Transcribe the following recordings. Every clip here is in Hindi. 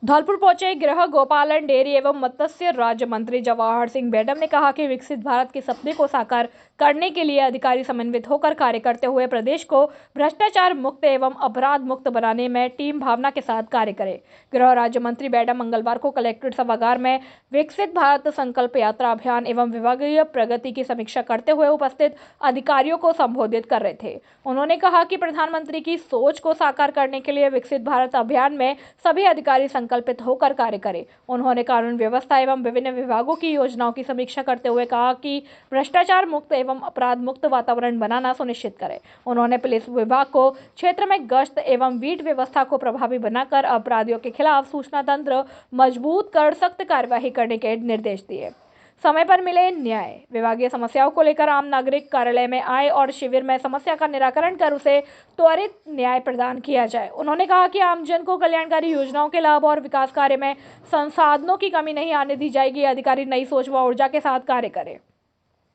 धौलपुर पहुंचे गृह गोपालन डेयरी एवं मत्स्य राज्य मंत्री जवाहर सिंह बेडम ने कहा कि विकसित भारत के सपने को साकार करने के लिए अधिकारी समन्वित होकर कार्य करते हुए प्रदेश को भ्रष्टाचार मुक्त एवं अपराध मुक्त बनाने में टीम भावना के साथ कार्य करें। गृह राज्य मंत्री बेडम मंगलवार को कलेक्ट्रेट सभागार में विकसित भारत संकल्प यात्रा अभियान एवं विभागीय प्रगति की समीक्षा करते हुए उपस्थित अधिकारियों को संबोधित कर रहे थे। उन्होंने कहा कि प्रधानमंत्री की सोच को साकार करने के लिए विकसित भारत अभियान में सभी अधिकारी संकल्पित होकर कार्य करें। उन्होंने कानून व्यवस्था एवं विभिन्न विभागों की योजनाओं की समीक्षा करते हुए कहा कि भ्रष्टाचार मुक्त एवं अपराध मुक्त वातावरण बनाना सुनिश्चित करें। उन्होंने पुलिस विभाग को क्षेत्र में गश्त एवं वीट व्यवस्था को प्रभावी बनाकर अपराधियों के खिलाफ सूचना तंत्र मजबूत कर सख्त कार्यवाही करने के निर्देश दिए। समय पर मिले न्याय। विभागीय समस्याओं को लेकर आम नागरिक कार्यालय में आए और शिविर में समस्या का निराकरण कर उसे त्वरित न्याय प्रदान किया जाए। उन्होंने कहा कि आमजन को कल्याणकारी योजनाओं के लाभ और विकास कार्य में संसाधनों की कमी नहीं आने दी जाएगी। अधिकारी नई सोच व ऊर्जा के साथ कार्य करें।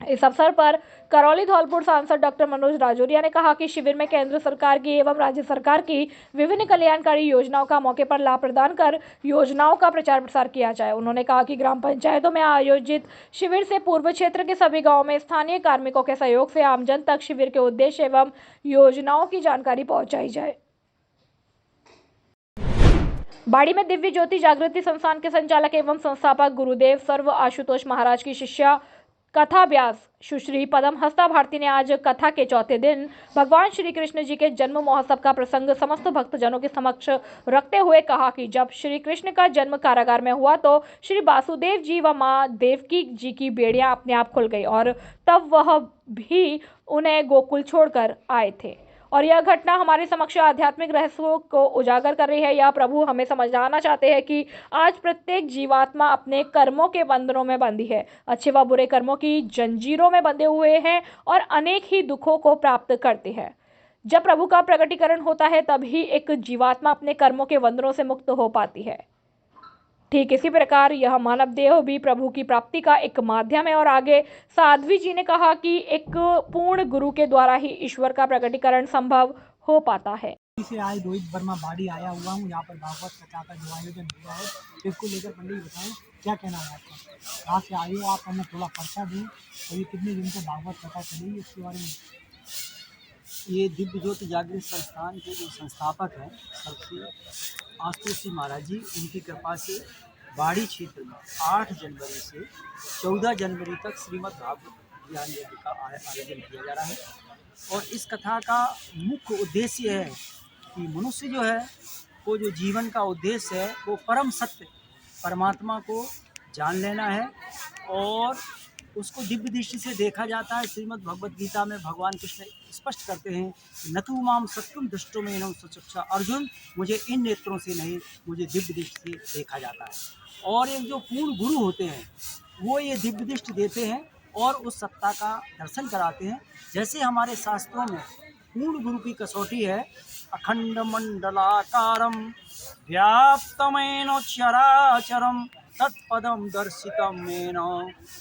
इस अवसर पर करौली धौलपुर सांसद डॉक्टर मनोज राजौरिया ने कहा कि शिविर में केंद्र सरकार की एवं राज्य सरकार की विभिन्न कल्याणकारी योजनाओं का मौके पर लाभ प्रदान कर योजनाओं का प्रचार प्रसार किया जाए। उन्होंने कहा कि ग्राम पंचायतों में आयोजित शिविर से पूर्व क्षेत्र के सभी गांवों में स्थानीय कार्मिकों के सहयोग से आमजन तक शिविर के उद्देश्य एवं योजनाओं की जानकारी पहुंचाई जाए। बाड़ी में दिव्य ज्योति जागृति संस्थान के संचालक एवं संस्थापक गुरुदेव सर्व आशुतोष महाराज की शिष्या कथा व्यास सुश्री पदम हस्ता भारती ने आज कथा के चौथे दिन भगवान श्री कृष्ण जी के जन्म महोत्सव का प्रसंग समस्त भक्तजनों के समक्ष रखते हुए कहा कि जब श्री कृष्ण का जन्म कारागार में हुआ तो श्री वासुदेव जी व मां देवकी जी की बेड़ियां अपने आप खुल गई और तब वह भी उन्हें गोकुल छोड़कर आए थे। और यह घटना हमारे समक्ष आध्यात्मिक रहस्यों को उजागर कर रही है। यह प्रभु हमें समझाना चाहते हैं कि आज प्रत्येक जीवात्मा अपने कर्मों के बंधनों में बंधी है, अच्छे व बुरे कर्मों की जंजीरों में बंधे हुए हैं और अनेक ही दुखों को प्राप्त करते हैं। जब प्रभु का प्रकटीकरण होता है तभी एक जीवात्मा अपने कर्मों के बंधनों से मुक्त हो पाती है। ठीक इसी प्रकार यह मानव देह भी प्रभु की प्राप्ति का एक माध्यम है। और आगे साध्वी जी ने कहा कि एक पूर्ण गुरु के द्वारा ही ईश्वर का प्रकटीकरण संभव हो पाता है। से आए रोहित वर्मा बाड़ी आया हुआ हूँ। यहाँ पर भागवत कथा का जो आयोजन हुआ है इसको लेकर पंडित बताएं क्या कहना है आपका, कहाँ से आए हो आप, हमें थोड़ा पर्चा दें और ये कितने दिन से भागवत कथा चलेगी इसके बारे में। ये दिव्य ज्योति जागृत संस्थान के जो संस्थापक हैं सबसे आशुतोष जी महाराज जी, उनकी कृपा से बाड़ी क्षेत्र में 8 जनवरी से 14 जनवरी तक श्रीमद् भागवत ज्ञान यज्ञ का आयोजन किया जा रहा है। और इस कथा का मुख्य उद्देश्य है कि मनुष्य जो है वो जो जीवन का उद्देश्य है वो परम सत्य परमात्मा को जान लेना है और उसको दिव्य दृष्टि से देखा जाता है। श्रीमद् भगवद गीता में भगवान कृष्ण स्पष्ट करते हैं कि न तू माम सत्यम दृष्टो में नम सचक्षा, अर्जुन मुझे इन नेत्रों से नहीं, मुझे दिव्य दृष्टि से देखा जाता है। और एक जो पूर्ण गुरु होते हैं वो ये दिव्य दृष्टि देते हैं और उस सत्ता का दर्शन कराते हैं। जैसे हमारे शास्त्रों में पूर्ण गुरु की कसौटी है, अखंड मंडलाकारम व्याप्तमेन चराचरम तत्पदम दर्शितम मेन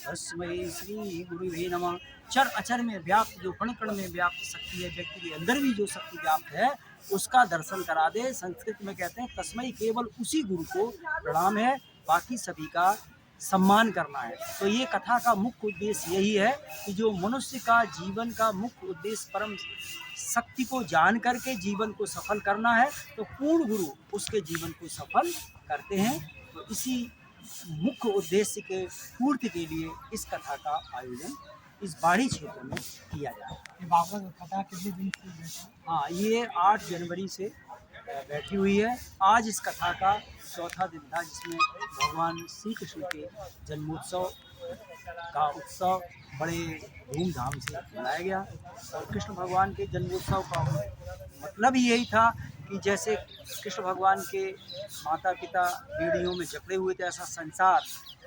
तस्मै श्री गुरुवे नमः। चर अचर में व्याप्त जो कण कण में व्याप्त शक्ति है, व्यक्ति के अंदर भी जो शक्ति व्याप्त है उसका दर्शन करा दे। संस्कृत में कहते हैं तस्मै, केवल उसी गुरु को प्रणाम है, बाकी सभी का सम्मान करना है। तो ये कथा का मुख्य उद्देश्य यही है कि जो मनुष्य का जीवन का मुख्य उद्देश्य परम शक्ति को जान करके जीवन को सफल करना है, तो पूर्ण गुरु उसके जीवन को सफल करते हैं। तो इसी मुख्य उद्देश्य के पूर्ति के लिए इस कथा का आयोजन इस बाड़ी क्षेत्र में किया जा रहा है। ये भागवत कथा कितने दिन से बैठी? हाँ, ये 8 जनवरी से बैठी हुई है। आज इस कथा का चौथा दिन था जिसमें भगवान श्री कृष्ण के जन्मोत्सव का उत्सव बड़े धूमधाम से मनाया गया। और कृष्ण भगवान के जन्मोत्सव का मतलब ही यही था कि जैसे कृष्ण भगवान के माता पिता बेड़ियों में जकड़े हुए थे, ऐसा संसार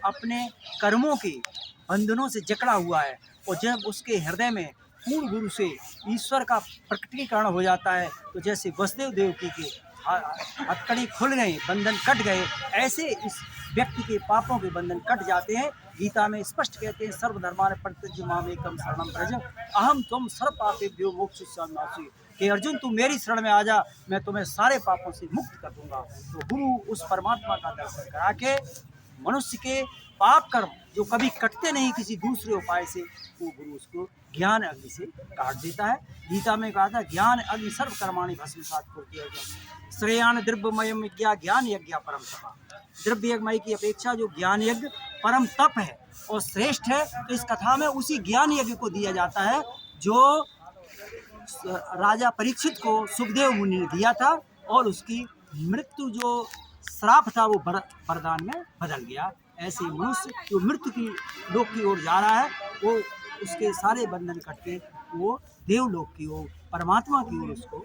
अपने कर्मों के बंधनों से जकड़ा हुआ है। और जब उसके हृदय में पूर्ण गुरु से ईश्वर का प्रकटीकरण हो जाता है तो जैसे वसुदेव देवकी के हथकड़ी खुल गए, बंधन कट गए, ऐसे इस व्यक्ति के पापों के बंधन कट जाते हैं। गीता में स्पष्ट कहते हैं, सर्वधर्मान् परित्यज्य मामेकं शरणं व्रज अहम त्वं सर्व पापेभ्यो मोक्षयिष्यामि मा शुचि। कि अर्जुन तू मेरी शरण में आ जा, मैं तुम्हें सारे पापों से मुक्त कर दूंगा। तो गुरु उस परमात्मा का दर्शन करा के मनुष्य के पाप कर्म जो कभी कटते नहीं किसी दूसरे उपाय से, वो गुरु उसको ज्ञान अग्नि से काट देता है। गीता में कहा था, ज्ञान अग्नि सर्व कर्माणि भस्मसात् कुर्वते श्रेयान द्रव्यमयम् यज्ञ ज्ञान यज्ञ परम तप। द्रव्यमय की अपेक्षा जो ज्ञान यज्ञ परम तप है और श्रेष्ठ है, तो इस कथा में उसी ज्ञान यज्ञ को दिया जाता है जो राजा परीक्षित को सुखदेव मुनि ने दिया था, और उसकी मृत्यु जो श्राप था वो वरदान में बदल गया। ऐसे मनुष्य जो मृत्यु की लोक की ओर जा रहा है, वो उसके सारे बंधन कट के वो देवलोक की ओर, परमात्मा की ओर उसको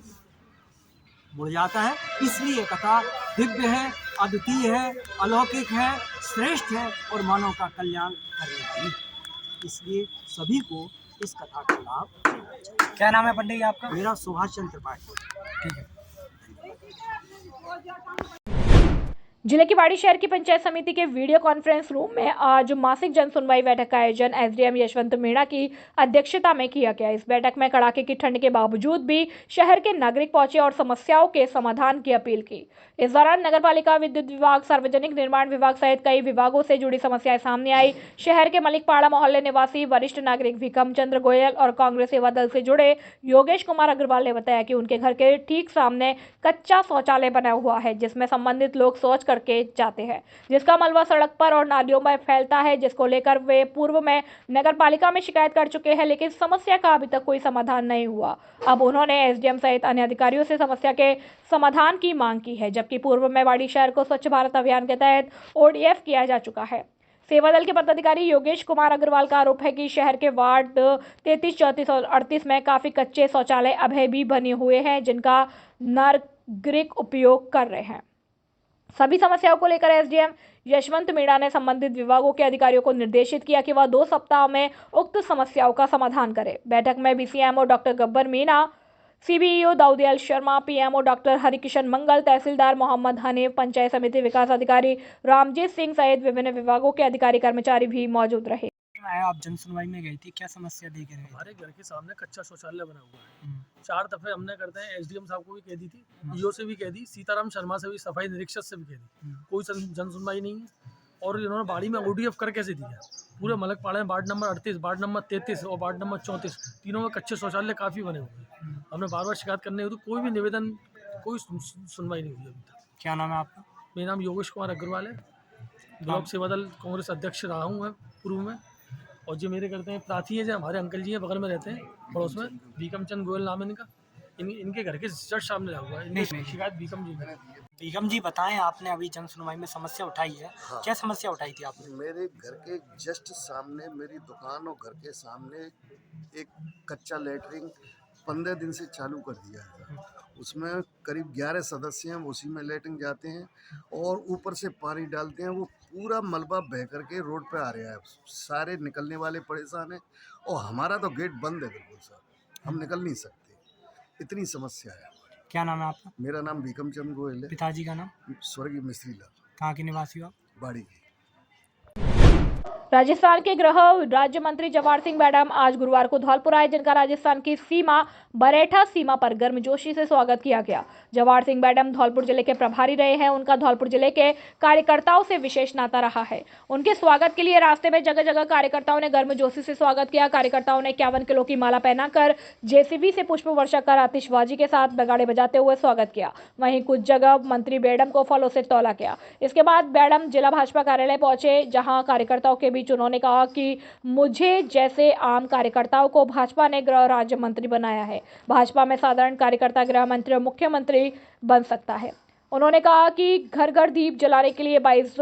मुड़ जाता है। इसलिए कथा दिव्य है, अद्वितीय है, अलौकिक है, श्रेष्ठ है और मानव का कल्याण करने वाली। इसलिए सभी को इस कथा का लाभ लेना चाहिए। क्या नाम है पंडित जी आपका? मेरा सुभाष चंद्र त्रिपाठी। ठीक है। जिले की वाड़ी शहर की पंचायत समिति के वीडियो कॉन्फ्रेंस रूम में आज मासिक जन सुनवाई बैठक का आयोजन एसडीएम यशवंत मीणा की अध्यक्षता में किया गया। इस बैठक में कड़ाके की ठंड के बावजूद भी शहर के नागरिक पहुंचे और समस्याओं के समाधान की अपील की। इस दौरान नगरपालिका, विद्युत विभाग, सार्वजनिक निर्माण विभाग सहित कई विभागों से जुड़ी समस्याएं सामने आई। शहर के मलिकपाड़ा मोहल्ले निवासी वरिष्ठ नागरिक भीकम चंद्र गोयल और कांग्रेस सेवा दल से जुड़े योगेश कुमार अग्रवाल ने बताया कि उनके घर के ठीक सामने कच्चा शौचालय बना हुआ है, जिसमें संबंधित लोग शौच करके जाते हैं, जिसका मलबा सड़क पर और नालियों में फैलता है, जिसको लेकर वे पूर्व में नगरपालिका में शिकायत कर चुके हैं, लेकिन समस्या का अभी तक कोई समाधान नहीं हुआ। अब उन्होंने एसडीएम सहित अन्य अधिकारियों से समस्या के समाधान की मांग की है, जबकि पूर्व में वाड़ी शहर को स्वच्छ भारत अभियान के तहत ओडीएफ किया जा चुका है। सेवा दल के पदाधिकारी योगेश कुमार अग्रवाल का आरोप है कि शहर के वार्ड 33, 34 और 38 में काफी कच्चे शौचालय अभी भी बने हुए हैं, जिनका नागरिक उपयोग कर रहे हैं। सभी समस्याओं को लेकर एसडीएम यशवंत मीणा ने संबंधित विभागों के अधिकारियों को निर्देशित किया कि वह 2 सप्ताह में उक्त समस्याओं का समाधान करें। बैठक में BCMO doctor Gabbar Meena, CBEO Daudayal Sharma, PMO doctor Harikishan Mangal, तहसीलदार मोहम्मद हनीफ, पंचायत समिति विकास अधिकारी रामजीत सिंह सहित विभिन्न विभागों के अधिकारी कर्मचारी भी मौजूद रहे। आप जन सुनवाई में गई थी, क्या समस्या देख रहे हैं? हमारे घर के सामने कच्चा शौचालय बना हुआ है। 4 दफे हमने करते हैं, एसडीएम साहब को भी कह दी थी, ईओ से भी कह दी, सीताराम शर्मा से भी, सफाई निरीक्षक से भी कह दी, कोई जन सुनवाई नहीं है। और इन्होंने बाड़ी में ओडीएफ कर कैसे दिया? पूरे मलकपाड़ा में वार्ड नंबर 38, वार्ड नंबर 33 और वार्ड नंबर 34 तीनों में कच्चे शौचालय काफ़ी बने हुए हैं। हमने बार बार शिकायत करने हुई तो कोई भी निवेदन, कोई सुनवाई नहीं हुई अभी तक। क्या नाम है आपका? मेरा नाम योगेश कुमार अग्रवाल है, ब्लॉक सेवा दल कांग्रेस अध्यक्ष रहा हूँ मैं पूर्व में। और जो मेरे करते हैं प्रार्थी है, जो हमारे अंकल जी हैं, बगल में रहते हैं पड़ोस में, भीकम चंद गोयल नाम है इनका। इनके घर के जस्ट सामने रहा हुआ है। इनकी शिकायत भीकम जी ने। बेगम जी बताएं, आपने अभी जन सुनवाई में समस्या उठाई है। हाँ। क्या समस्या उठाई थी आपने? मेरे घर के जस्ट सामने, मेरी दुकान और घर के सामने एक कच्चा लेटरिन 15 दिन से चालू कर दिया है। उसमें करीब 11 सदस्य हैं, उसी में लेटरिन जाते हैं और ऊपर से पानी डालते हैं। वो पूरा मलबा बह करके रोड पे आ रहा है। सारे निकलने वाले परेशान हैं और हमारा तो गेट बंद है बिल्कुल सर, हम निकल नहीं सकते, इतनी समस्या है। क्या नाम है आपका? मेरा नाम भीकम चंद गोयल है। पिताजी का नाम? स्वर्गीय मिस्त्री लाल, कहाँ के निवासी हो आप? बाड़ी की। राजस्थान के गृह राज्य मंत्री जवाहर सिंह मैडम आज गुरुवार को धौलपुर आए, जिनका राजस्थान की सीमा बरेठा सीमा पर गर्मजोशी से स्वागत किया गया। जवाहर सिंह मैडम धौलपुर जिले के प्रभारी रहे हैं। उनका धौलपुर जिले के कार्यकर्ताओं से विशेष नाता रहा है। उनके स्वागत के लिए रास्ते में जगह जगह कार्यकर्ताओं ने गर्मजोशी से स्वागत किया। कार्यकर्ताओं ने 51 किलो की माला पहनाकर, जेसीबी से पुष्प वर्षा कर, आतिशबाजी के साथ बगाड़े बजाते हुए स्वागत किया। वहीं कुछ जगह मंत्री मैडम को फलों से तौला गया। इसके बाद मैडम जिला भाजपा कार्यालय पहुंचे, जहां कार्यकर्ताओं के बीच उन्होंने कहा कि मुझे जैसे आम कार्यकर्ताओं को भाजपा ने गृह राज्य मंत्री बनाया है। भाजपा में साधारण कार्यकर्ता गृह मंत्री और मुख्यमंत्री बन सकता है। उन्होंने कहा कि घर घर दीप जलाने के लिए 22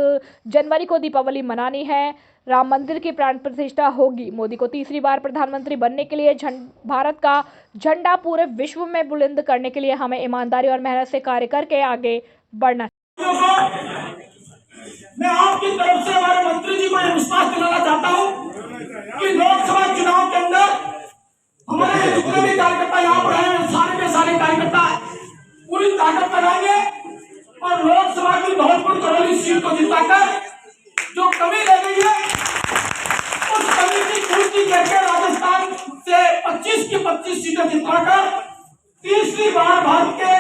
जनवरी को दीपावली मनानी है। राम मंदिर की प्राण प्रतिष्ठा होगी। मोदी को तीसरी बार प्रधानमंत्री बनने के लिए भारत का झंडा पूरे विश्व में बुलंद करने के लिए हमें ईमानदारी और मेहनत से कार्य करके आगे बढ़ना। मैं आपकी तरफ से हमारे मंत्री जी को यह विश्वास दिलाना चाहता हूं कि लोकसभा चुनाव के अंदर हमारे जितने भी कार्यकर्ता यहाँ पर आए हैं, सारे के सारे कार्यकर्ता पूरी ताकत लगाएंगे और लोकसभा की धौलपुर करौली सीट को जिताकर जो कमी रह गई है उस कमी की पूर्ति करके राजस्थान से 25 की 25 सीटें जितवाकर तीसरी बार भारत के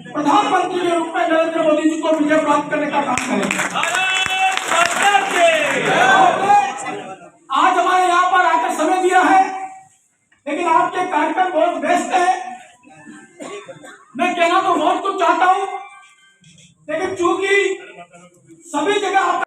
प्रधानमंत्री के रूप में नरेंद्र मोदी जी को विजय प्राप्त करने का काम करेंगे। आज हमारे यहाँ पर आकर समय दिया है, लेकिन आपके कार्यक्रम बहुत व्यस्त है। मैं कहना तो बहुत कुछ चाहता हूँ, लेकिन चूंकि सभी जगह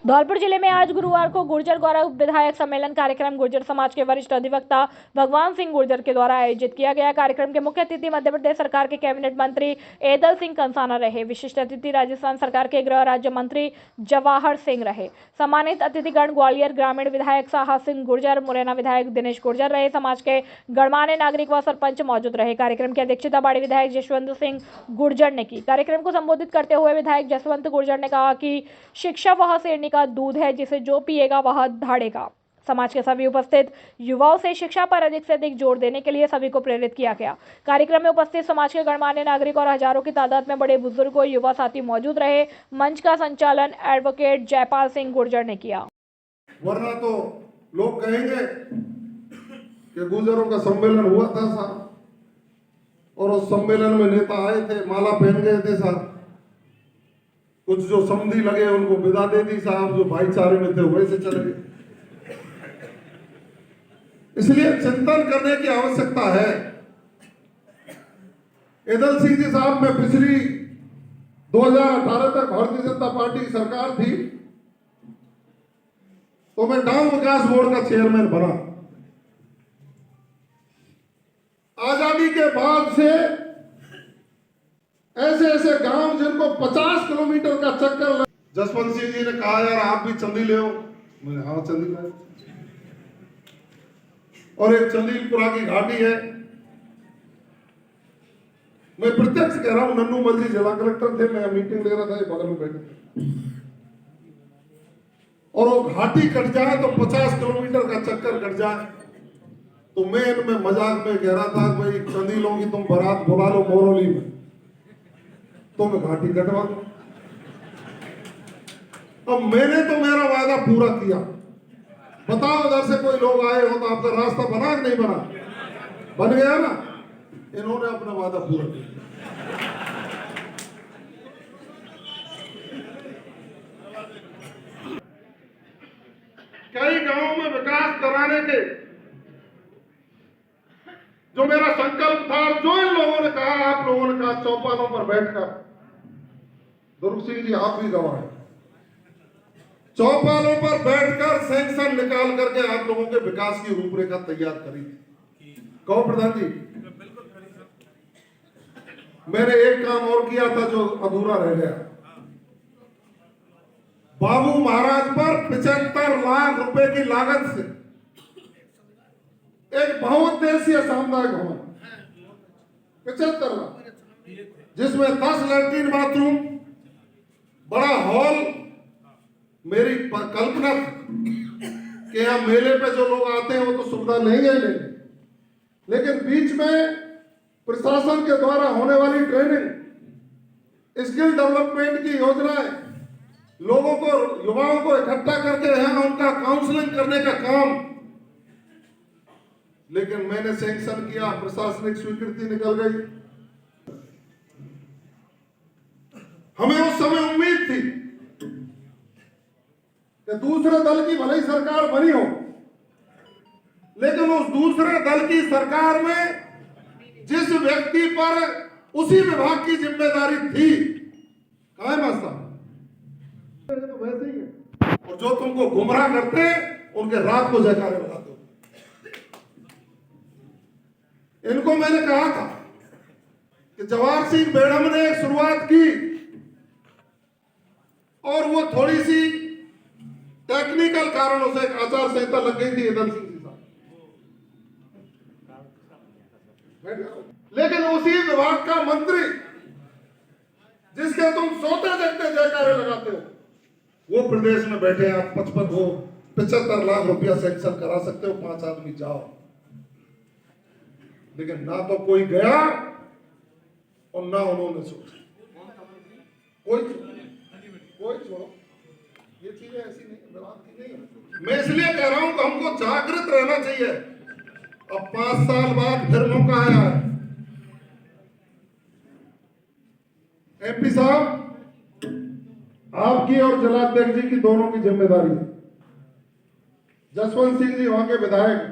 धौलपुर जिले में आज गुरुवार को गुर्जर गौरव विधायक सम्मेलन कार्यक्रम गुर्जर समाज के वरिष्ठ अधिवक्ता भगवान सिंह गुर्जर के द्वारा आयोजित किया गया। कार्यक्रम के मुख्य अतिथि मध्य प्रदेश सरकार के कैबिनेट मंत्री एदल सिंह कंसाना रहे। विशिष्ट अतिथि राजस्थान सरकार के गृह राज्य मंत्री जवाहर सिंह रहे। सम्मानित अतिथिगण ग्वालियर ग्रामीण विधायक साहा सिंह गुर्जर, मुरैना विधायक दिनेश गुर्जर रहे। समाज के गणमान्य नागरिक व सरपंच मौजूद रहे। कार्यक्रम की अध्यक्षता बाड़ी विधायक जसवंत सिंह गुर्जर ने की। कार्यक्रम को संबोधित करते हुए विधायक जसवंत गुर्जर ने कहा कि शिक्षा वह शेरनी का दूध है जिसे जो पिएगा वह धाड़ेगा। समाज के सभी उपस्थित युवाओं से शिक्षा पर अधिक से अधिक जोर देने के लिए सभी को प्रेरित किया गया। कार्यक्रम में उपस्थित समाज के गणमान्य नागरिक और हजारों की तादाद में बड़े बुजुर्ग और युवा साथी मौजूद रहे। मंच का संचालन एडवोकेट जयपाल सिंह गुर्जर ने किया। वरना तो लोग कहेंगे कि गुर्जरों का सम्मेलन हुआ था साहब, और उस सम्मेलन में नेता आए थे, माला पहन गए थे साहब, कुछ जो समधी लगे उनको विदा दे दी साहब, जो भाईचारे में थे वैसे चले गए। इसलिए चिंतन करने की आवश्यकता है। एदल सिंह जी साहब, मैं पिछली 2018 तक भारतीय जनता पार्टी की सरकार थी तो मैं गांव विकास बोर्ड का चेयरमैन बना। आजादी के बाद से ऐसे ऐसे गांव जिनको 50 किलोमीटर का चक्कर जसवंत सिंह जी ने कहा यार आप भी चंदी ले आओ। मैंने हाँ चंदी लाए, और एक चंदीलपुरा की घाटी है। मैं प्रत्यक्ष कह रहा हूं, नन्नू मल जी जिला कलेक्टर थे, मैं मीटिंग ले रहा था, ये बगल में बैठे थे। और वो घाटी कट जाए तो 50 किलोमीटर का चक्कर कट जाए, तो मैं इनमें मजाक में कह रहा था भाई चंदीलों की तुम बारात बुला लो मोरौली में, तो मैं घाटी कटवा दूं। अब मैंने तो मेरा वादा पूरा किया। बताओ उधर से कोई लोग आए हो तो आपका रास्ता बना कि नहीं बना? बन गया ना। इन्होंने अपना वादा पूरा किया। कई गांवों में विकास कराने के जो मेरा संकल्प था, जो इन लोगों ने कहा, आप लोगों ने कहा चौपालों पर बैठकर, दुर्ग सिंह जी आप भी गवाह हैं, चौपालों पर बैठकर सैंक्शन निकाल करके आप लोगों के विकास की रूपरेखा तैयार करी थी। कहो प्रधान जी, मैंने एक काम और किया था जो अधूरा रह गया। बाबू महाराज पर 75 लाख रुपए की लागत से एक बहुउद्देशीय सामुदायिक भवन, 75 लाख, जिसमें 10 लैट्रिन बाथरूम, बड़ा हॉल। मेरी कल्पना कि यहाँ मेले पे जो लोग आते हैं वो तो सुविधा नहीं है, लेकिन बीच में प्रशासन के द्वारा होने वाली ट्रेनिंग, स्किल डेवलपमेंट की योजनाएं, लोगों को, युवाओं को इकट्ठा करके यहाँ उनका काउंसलिंग करने का काम। लेकिन मैंने सैंक्शन किया, प्रशासनिक स्वीकृति निकल गई। हमें उस समय उम्मीद थी कि दूसरे दल की भले ही सरकार बनी हो, लेकिन उस दूसरे दल की सरकार में जिस व्यक्ति पर उसी विभाग की जिम्मेदारी थी, कायम तो वैसे ही है, और जो तुमको गुमराह करते उनके रात को जयकारे लगाते हो। इनको मैंने कहा था कि जवाहर सिंह बेड़म ने एक शुरुआत की, और वो थोड़ी सी टेक्निकल कारणों से एक आचार संहिता लग गई थी एदल सिंह जी साहब, लेकिन उसी विभाग का मंत्री जिसके तुम सोते देखते जयकारे लगाते हो, वो प्रदेश में बैठे। आप 75 लाख रुपया सैंक्शन करा सकते हो, 5 आदमी जाओ। लेकिन ना तो कोई गया और ना उन्होंने सोचा। कोई छोड़ो, ये चीजें ऐसी नहीं, विवाद की नहीं है। मैं इसलिए कह रहा हूं कि हमको जागृत रहना चाहिए। अब 5 साल बाद फिर मौका आया है। एमपी साहब, आपकी और जलाध्यक्ष जी की दोनों की जिम्मेदारी है। जसवंत सिंह जी वहां के विधायक,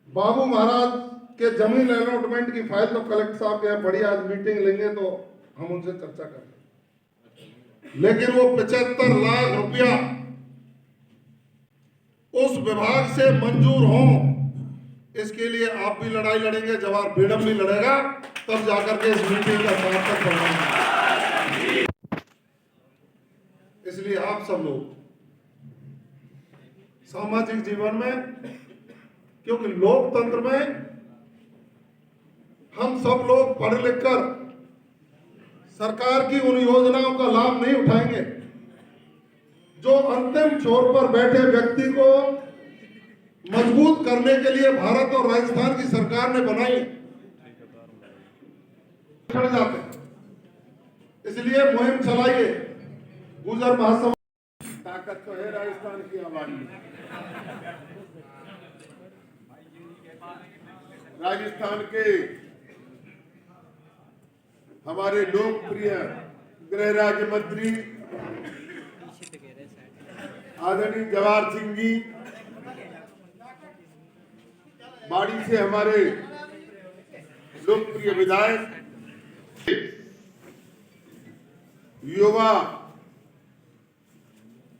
बाबू महाराज के जमीन अलॉटमेंट की फाइल तो कलेक्टर साहब के यहाँ पड़ी, आज मीटिंग लेंगे तो हम उनसे चर्चा करेंगे। लेकिन वो 75 लाख रुपया उस विभाग से मंजूर हो, इसके लिए आप भी लड़ाई लड़ेंगे, जवाहर बेडम भी लड़ेगा, तब जाकर के इस मीटिंग का सार्थक बनाएंगे। इसलिए आप सब लोग सामाजिक जीवन में, क्योंकि लोकतंत्र में हम सब लोग पढ़ लिख कर सरकार की उन योजनाओं का लाभ नहीं उठाएंगे जो अंतिम छोर पर बैठे व्यक्ति को मजबूत करने के लिए भारत और राजस्थान की सरकार ने बनाई, खड़ जाते हैं। इसलिए मुहिम चलाइए। गुजर महासभा ताकत तो है राजस्थान की आबादी में। राजस्थान के हमारे लोकप्रिय गृह राज्य मंत्री आदरणीय जवाहर सिंह जी, बाड़ी से हमारे लोकप्रिय विधायक, युवा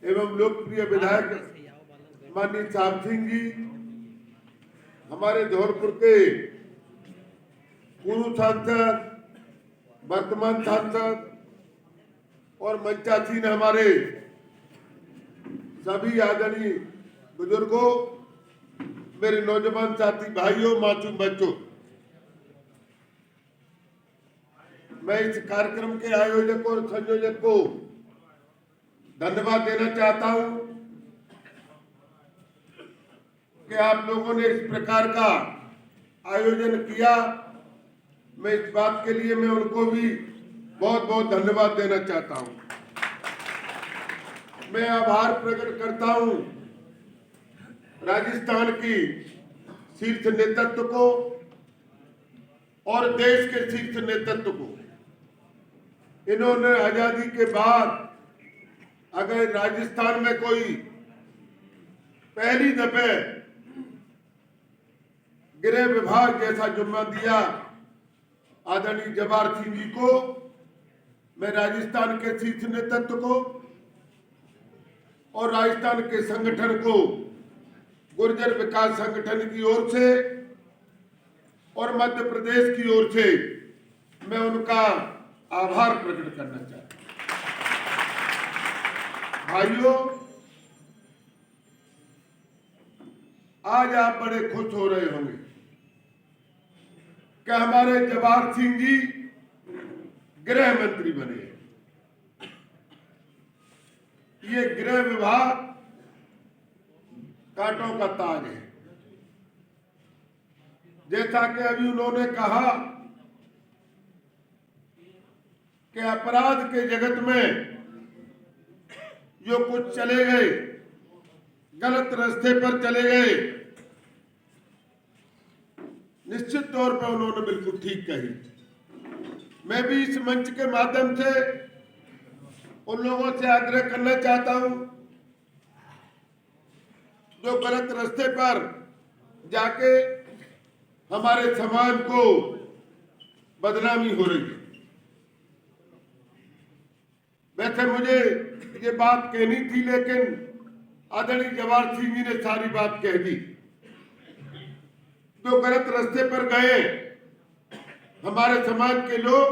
एवं लोकप्रिय विधायक माननीय साहब सिंह जी, हमारे धौलपुर के पूर्व सांसद, वर्तमान सांसद और मंचासीन हमारे सभी आदरणीय बुजुर्गों, मेरे नौजवान साथी भाइयों, मासूम बच्चों, मैं इस कार्यक्रम के आयोजक और संयोजक को धन्यवाद देना चाहता हूं कि आप लोगों ने इस प्रकार का आयोजन किया। मैं इस बात के लिए मैं उनको भी बहुत बहुत धन्यवाद देना चाहता हूं। मैं आभार प्रकट करता हूं राजस्थान की शीर्ष नेतृत्व को और देश के शीर्ष नेतृत्व को। इन्होंने आजादी के बाद अगर राजस्थान में कोई पहली दफे गृह विभाग जैसा जुम्मा दिया आदरणीय जवाहर सिंह जी को, मैं राजस्थान के शीर्ष नेतृत्व को और राजस्थान के संगठन को, गुर्जर विकास संगठन की ओर से और मध्य प्रदेश की ओर से मैं उनका आभार प्रकट करना चाहता हूं। भाइयों, आज आप बड़े खुश हो रहे होंगे कि हमारे जवाहर सिंह जी गृह मंत्री बने। ये गृह विभाग कांटों का ताज है। जैसा कि अभी उन्होंने कहा कि अपराध के जगत में जो कुछ चले गए, गलत रास्ते पर चले गए, निश्चित तौर पर उन्होंने बिल्कुल ठीक कही। मैं भी इस मंच के माध्यम से उन लोगों से आग्रह करना चाहता हूं जो गलत रास्ते पर जाके हमारे समाज को बदनामी हो रही है। वैसे मुझे ये बात कहनी थी, लेकिन आदरणीय जवाहर सिंह जी ने सारी बात कह दी। जो गलत रास्ते पर गए हमारे समाज के लोग,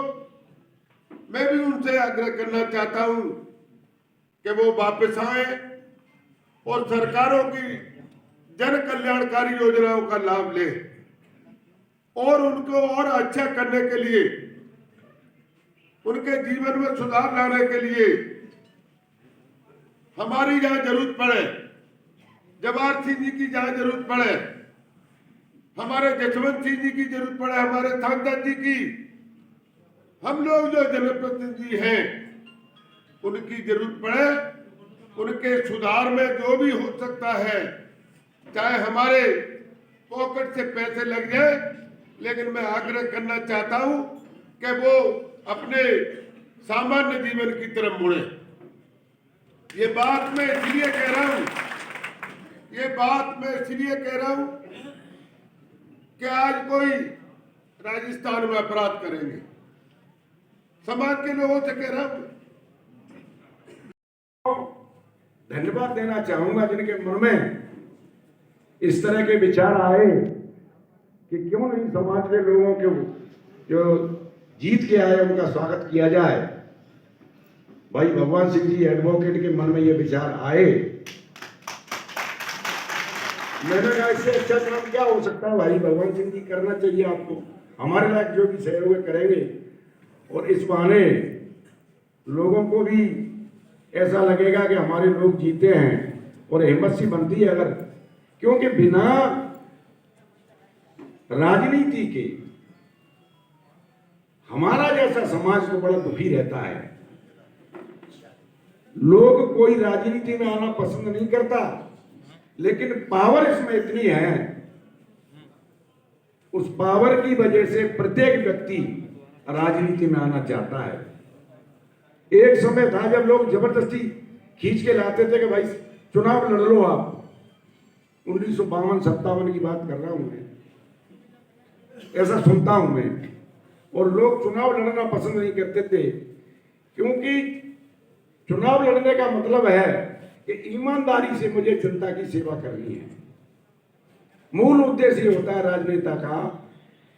मैं भी उनसे आग्रह करना चाहता हूं कि वो वापस आए और सरकारों की जन कल्याणकारी योजनाओं का लाभ ले और उनको और अच्छा करने के लिए, उनके जीवन में सुधार लाने के लिए हमारी जहां जरूरत पड़े, जवाहर सिंह जी की जहां जरूरत पड़े, हमारे जसवंत सिंह जी की जरूरत पड़े, हमारे सांसद जी की, हम लोग जो जनप्रतिनिधि हैं उनकी जरूरत पड़े, उनके सुधार में जो भी हो सकता है, चाहे हमारे पॉकेट से पैसे लग जाए, लेकिन मैं आग्रह करना चाहता हूं कि वो अपने सामान्य जीवन की तरफ मुड़े। ये बात मैं इसलिए कह रहा हूं, कि आज कोई राजस्थान में अपराध करेंगे, समाज के लोगों से कह रहा हूं। धन्यवाद देना चाहूंगा जिनके मन में इस तरह के विचार आए कि क्यों नहीं समाज के लोगों के जो जीत के आए उनका स्वागत किया जाए। भाई भगवान सिंह जी एडवोकेट के मन में ये विचार आए, मैंने कहा इससे अच्छा काम क्या हो सकता है भाई, भगवान सिंह जी करना चाहिए आपको, हमारे लायक जो भी सहयोग करेंगे और इस बहाने लोगों को भी ऐसा लगेगा कि हमारे लोग जीते हैं और हिम्मत सी बनती है। अगर क्योंकि बिना राजनीति के हमारा जैसा समाज तो बड़ा दुखी रहता है। लोग कोई राजनीति में आना पसंद नहीं करता, लेकिन पावर इसमें इतनी है, उस पावर की वजह से प्रत्येक व्यक्ति राजनीति में आना चाहता है। एक समय था जब लोग जबरदस्ती खींच के लाते थे कि भाई चुनाव लड़ लो आप, 1952-57 की बात कर रहा हूं मैं, ऐसा सुनता हूं मैं। और लोग चुनाव लड़ना पसंद नहीं करते थे, क्योंकि चुनाव लड़ने का मतलब है कि ईमानदारी से मुझे जनता की सेवा करनी है। मूल उद्देश्य होता है राजनेता का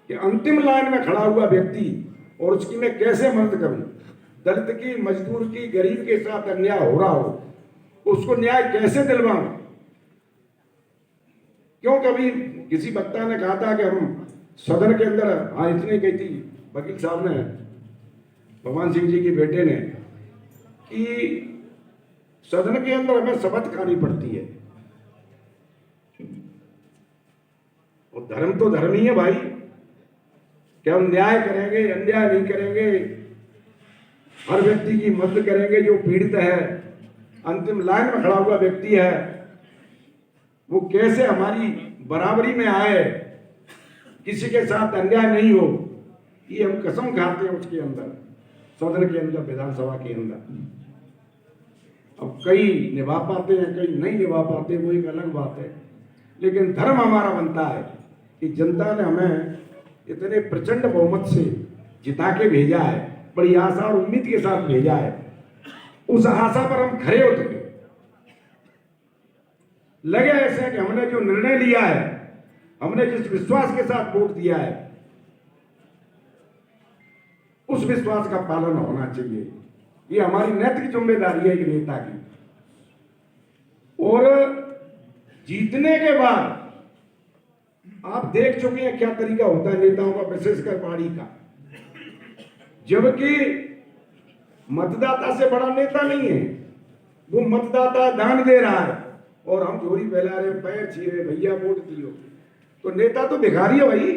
कि अंतिम लाइन में खड़ा हुआ व्यक्ति और उसकी मैं कैसे मदद करूं, दलित की, मजदूर की, गरीब के साथ अन्याय हो रहा हो उसको न्याय कैसे दिलवाऊं। क्यों कभी किसी वक्ता ने कहा था कि हम सदन के अंदर, हाँ इतनी कही थी वकील साहब ने, भगवान सिंह जी के बेटे ने, कि सदन के अंदर हमें शपथ खानी पड़ती है। और धर्म तो धर्म ही है भाई, कि हम न्याय करेंगे, अन्याय नहीं करेंगे, हर व्यक्ति की मदद करेंगे। जो पीड़ित है, अंतिम लाइन में खड़ा हुआ व्यक्ति है, वो कैसे हमारी बराबरी में आए, किसी के साथ अन्याय नहीं हो, ये हम कसम खाते हैं उसके अंदर, सदन के अंदर, विधानसभा के अंदर। अब कई निभा पाते हैं, कई नहीं निभा पाते, वो एक अलग बात है, लेकिन धर्म हमारा बनता है कि जनता ने हमें इतने प्रचंड बहुमत से जिता के भेजा है, बड़ी आशा और उम्मीद के साथ भेजा है। उस आशा पर हम खरे उतरे, लगे ऐसे कि हमने जो निर्णय लिया है, हमने जिस विश्वास के साथ वोट दिया है, उस विश्वास का पालन होना चाहिए। ये हमारी नैतिक जिम्मेदारी है एक नेता की। और जीतने के बाद आप देख चुके हैं क्या तरीका होता है नेताओं का, विशेषकर पार्टी का। जबकि मतदाता से बड़ा नेता नहीं है, वो मतदाता दान दे रहा है और हम झोरी फैला रहे, पैर छी रहे, भैया वोट दियो। तो नेता तो भिखारी है भाई,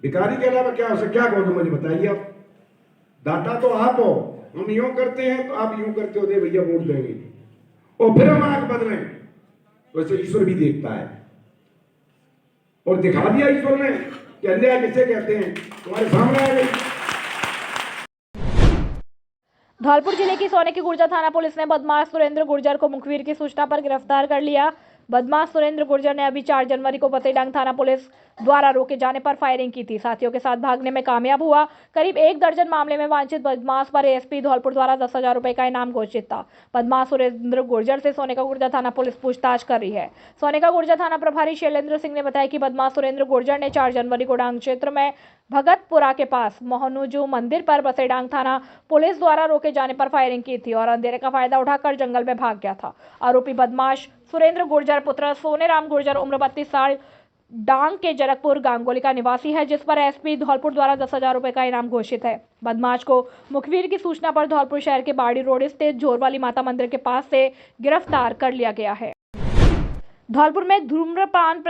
भिखारी के अलावा क्या क्या कहो, तो मुझे बताइए आप। दाता तो आप हो, हम यूं करते हैं तो आप यूं करते हो, दे भैया वोट देंगे, और फिर हम आंख बदलें, तो ऐसे ईश्वर भी देखता है। और दिखा दिया ईश्वर ने कि अन्याय किसे कहते हैं, तुम्हारे सामने आ गई। धौलपुर जिले की सोने की गुर्जर थाना पुलिस ने बदमाश सुरेंद्र गुर्जर को मुखबिर की सूचना पर गिरफ्तार कर लिया। बदमाश सुरेंद्र गुर्जर ने अभी 4 जनवरी को पतेडांग थाना पुलिस द्वारा रोके जाने पर फायरिंग की थी। साथियों के साथ भागने में कामयाब हुआ। करीब 1 दर्जन मामले में वांछित बदमाश पर एएसपी धौलपुर द्वारा 10,000 रुपए का इनाम घोषित था। बदमाश सुरेंद्र गुर्जर से सोने का गुर्जर थाना पुलिस पूछताछ कर रही है। सोने का गुर्जर थाना प्रभारी शैलेंद्र सिंह ने बताया कि बदमाश सुरेंद्र गुर्जर ने 4 जनवरी को डांग क्षेत्र में भगतपुरा के पास मोहनुजू मंदिर पर बसेडांग थाना पुलिस द्वारा रोके जाने पर फायरिंग की थी और अंधेरे का फायदा उठाकर जंगल में भाग गया था। आरोपी बदमाश सुरेंद्र गुर्जर पुत्र सोनेराम गुर्जर उम्र 32 साल डांग के जरकपुर गांगोली का निवासी है, जिस पर एसपी धौलपुर द्वारा 10,000 रुपए का इनाम घोषित है। बदमाश को मुखबिर की सूचना पर धौलपुर शहर के बाड़ी रोड स्थित जोरवाली माता मंदिर के पास से गिरफ्तार कर लिया गया है। धौलपुर में धूम्रपान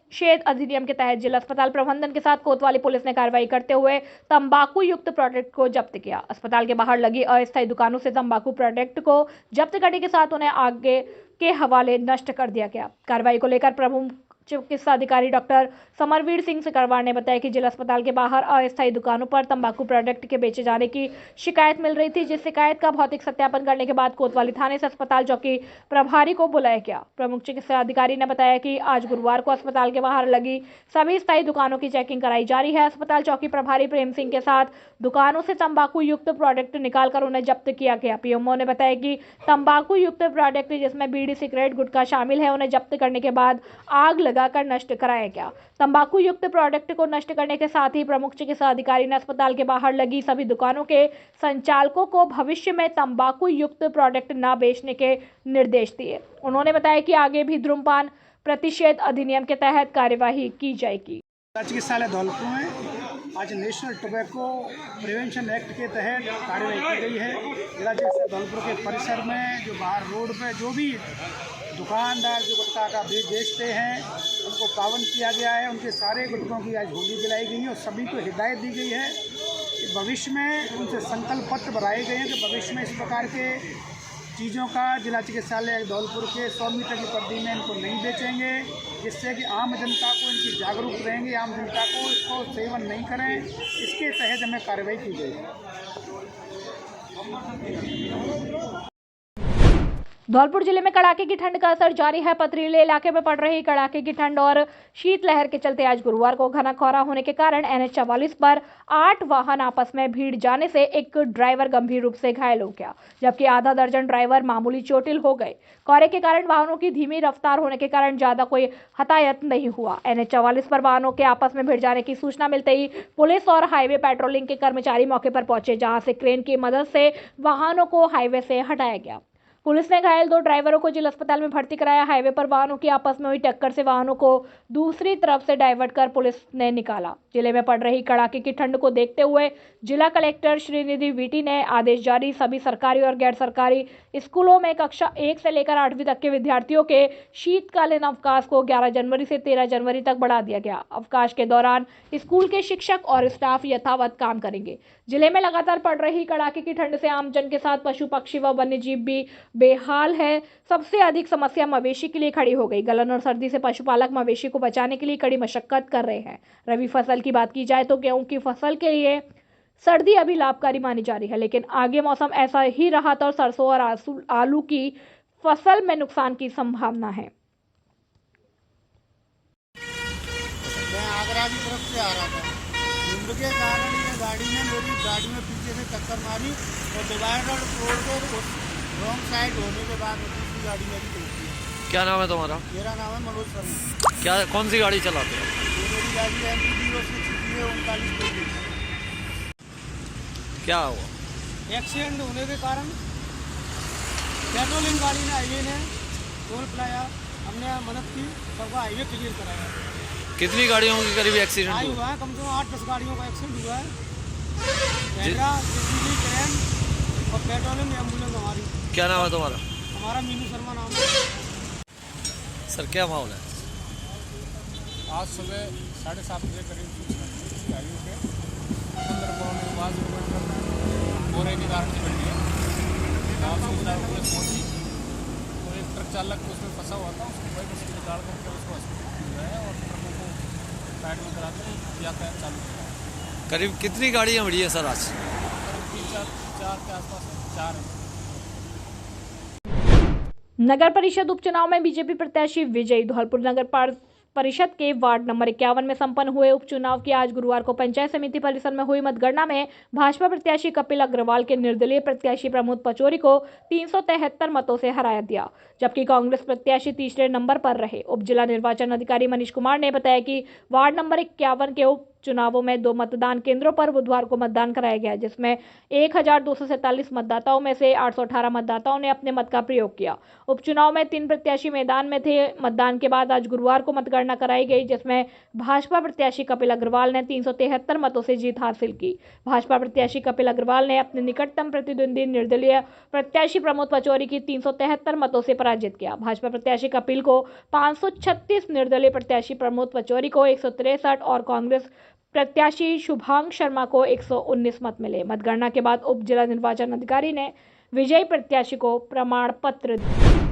प्रतिषेध अधिनियम के तहत जिला अस्पताल प्रबंधन के साथ कोतवाली पुलिस ने कार्रवाई करते हुए तंबाकू युक्त प्रोडक्ट को जब्त किया। अस्पताल के बाहर लगी अस्थायी दुकानों से तंबाकू प्रोडक्ट को जब्त करने के साथ उन्हें आगे के हवाले नष्ट कर दिया गया। कार्रवाई को लेकर प्रमुख चिकित्सा अधिकारी डॉक्टर समरवीर सिंह सिकरवार ने बताया कि जिला अस्पताल के बाहर अस्थायी दुकानों पर तंबाकू प्रोडक्ट के बेचे जाने की शिकायत मिल रही थी, जिस शिकायत का भौतिक सत्यापन करने के बाद कोतवाली थाने से अस्पताल चौकी प्रभारी को बुलाया गया। प्रमुख चिकित्सा अधिकारी ने बताया कि आज गुरुवार को अस्पताल के बाहर लगी सभी स्थायी दुकानों की चेकिंग कराई जा रही है। अस्पताल चौकी प्रभारी प्रेम सिंह के साथ दुकानों से तंबाकू युक्त प्रोडक्ट निकालकर उन्हें जब्त किया गया। पीएमओ ने बताया कि तंबाकू युक्त प्रोडक्ट जिसमें बीड़ी, सिगरेट, गुटखा शामिल है, उन्हें जब्त करने के बाद आग लगाकर नष्ट कराया गया। तंबाकू युक्त प्रोडक्ट को नष्ट करने के साथ ही प्रमुख चिकित्सा अधिकारी ने अस्पताल के बाहर लगी सभी दुकानों के संचालकों को भविष्य में तंबाकू युक्त प्रोडक्ट न बेचने के निर्देश दिए। उन्होंने बताया कि आगे भी धूम्रपान प्रतिषेध अधिनियम के तहत कार्यवाही की जाएगी। चिकित्सालय धौलपुर में आज नेशनल टोबैको प्रिवेंशन एक्ट के तहत कार्रवाई की गई है। जिला चिकित्सालय धौलपुर के परिसर में जो बाहर रोड पे जो भी दुकानदार जो गुटखा का बेचते हैं उनको पाबंद किया गया है। उनके सारे गुटकों की आज होली दिलाई गई है और सभी को हिदायत दी गई है कि भविष्य में उनसे संकल्प पत्र बनाए गए हैं कि भविष्य में इस प्रकार के चीज़ों का जिला चिकित्सालय धौलपुर के 100 मीटर की परिधि में इनको नहीं बेचेंगे, जिससे कि आम जनता को इनकी जागरूक रहेंगे, आम जनता को इसको सेवन नहीं करें। इसके तहत हमें कार्रवाई की गई। धौलपुर जिले में कड़ाके की ठंड का असर जारी है। पथरीले इलाके में पड़ रही कड़ाके की ठंड और शीतलहर के चलते आज गुरुवार को घना कोहरा होने के कारण NH 44 पर 8 वाहन आपस में भीड़ जाने से एक ड्राइवर गंभीर रूप से घायल हो गया, जबकि आधा दर्जन ड्राइवर मामूली चोटिल हो गए। कोहरे के कारण वाहनों की धीमी रफ्तार होने के कारण ज्यादा कोई हताहत नहीं हुआ। NH 44 पर वाहनों के आपस में भिड़ जाने की सूचना मिलते ही पुलिस और हाईवे पेट्रोलिंग के कर्मचारी मौके पर पहुंचे, जहां से क्रेन की मदद से वाहनों को हाईवे से हटाया गया। पुलिस ने घायल 2 ड्राइवरों को जिला अस्पताल में भर्ती कराया। हाईवे पर वाहनों की आपस में हुई टक्कर से वाहनों को दूसरी तरफ से डाइवर्ट कर पुलिस ने निकाला। जिले में पड़ रही कड़ाके की ठंड को देखते हुए जिला कलेक्टर श्रीनिधि वीटी ने आदेश जारी सभी सरकारी और गैर सरकारी स्कूलों में कक्षा 1 से लेकर 8वीं तक के विद्यार्थियों के शीतकालीन अवकाश को 11 जनवरी से 13 जनवरी तक बढ़ा दिया गया। अवकाश के दौरान स्कूल के शिक्षक और स्टाफ यथावत काम करेंगे। जिले में लगातार पड़ रही कड़ाके की ठंड से आमजन के साथ पशु पक्षी व वन्य जीव भी बेहाल है। सबसे अधिक समस्या मवेशी के लिए खड़ी हो गई। गलन और सर्दी से पशुपालक मवेशी को बचाने के लिए कड़ी मशक्कत कर रहे हैं। रबी फसल की बात की जाए तो गेहूं की फसल के लिए सर्दी अभी लाभकारी मानी जा रही है, लेकिन आगे मौसम ऐसा ही रहा तो सरसों और आलू की फसल में नुकसान की संभावना है। मैं आगरा की तरफ से आ रहा था, धुंध के कारण ये मेरी गाड़ी में पीछे से टक्कर मारी और डिवाइडर तोड़ के रॉन्ग साइड होने के बाद दूसरी गाड़ी मेरी टूटी है। क्या नाम है तुम्हारा? मेरा नाम है मनोज शर्मा। क्या कौन सी गाड़ी चलाते हो? ये मेरी गाड़ी MT-0 से छुट्टी है 39। क्या हुआ? एक्सीडेंट होने के कारण पेट्रोलिंग गाड़ी ने हाईवे ने टोल प्लाजा हमने मदद की, सबका हाईवे क्लियर कराया। कितनी गाड़ियों की करीब एक्सीडेंट हुआ? हुआ है कम से कम 8-10 गाड़ियों का एक्सीडेंट हुआ है। ट्रेन और पेट्रोलिंग एम्बुलेंस हमारी। क्या नाम है तुम्हारा? हमारा मीनू शर्मा नाम है। सर क्या मामला है? आज सुबह 7:30 बजे करीब गाड़ियों के अंदर कोहरे के कारण से बैठी है। पुलिस पहुंची तो एक ट्रक चालक उसमें फंसा हुआ था, उसको भाई उसको निकाल करके उसको हॉस्पिटल ले गए और ट्रकों को साइड में करा के यातायात चालू किया। करीब कितनी गाड़ियाँ बढ़ी है सर आज? करीब 3-4 के आसपास 4 है। नगर परिषद उपचुनाव में बीजेपी प्रत्याशी विजयी। धौलपुर नगर परिषद के वार्ड नंबर 51 में संपन्न हुए उपचुनाव की आज गुरुवार को पंचायत समिति परिसर में हुई मतगणना में भाजपा प्रत्याशी कपिल अग्रवाल के निर्दलीय प्रत्याशी प्रमोद पचौरी को 373 मतों से हराया दिया, जबकि कांग्रेस प्रत्याशी तीसरे नंबर पर रहे। उप जिला निर्वाचन अधिकारी मनीष कुमार ने बताया कि वार्ड नंबर 51 के उप उपचुनावों में 2 मतदान केंद्रों पर बुधवार को मतदान कराया गया, जिसमें 1247 मतदाताओं में से 818 मतदाताओं ने अपने मत का प्रयोग किया। उपचुनाव में 3 प्रत्याशी मैदान में थे। मतदान के बाद आज गुरुवार को मतगणना कराई गई, जिसमें भाजपा प्रत्याशी कपिल अग्रवाल ने 373 मतों से जीत हासिल की। भाजपा प्रत्याशी कपिल अग्रवाल ने अपने निकटतम प्रतिद्वंदी निर्दलीय प्रत्याशी प्रमोद पचौरी की 373 मतों से पराजित किया। भाजपा प्रत्याशी कपिल को 536, निर्दलीय प्रत्याशी प्रमोद पचौरी को 163 और कांग्रेस प्रत्याशी शुभांग शर्मा को 119 मत मिले। मतगणना के बाद उप जिला निर्वाचन अधिकारी ने विजयी प्रत्याशी को प्रमाण पत्र दिया।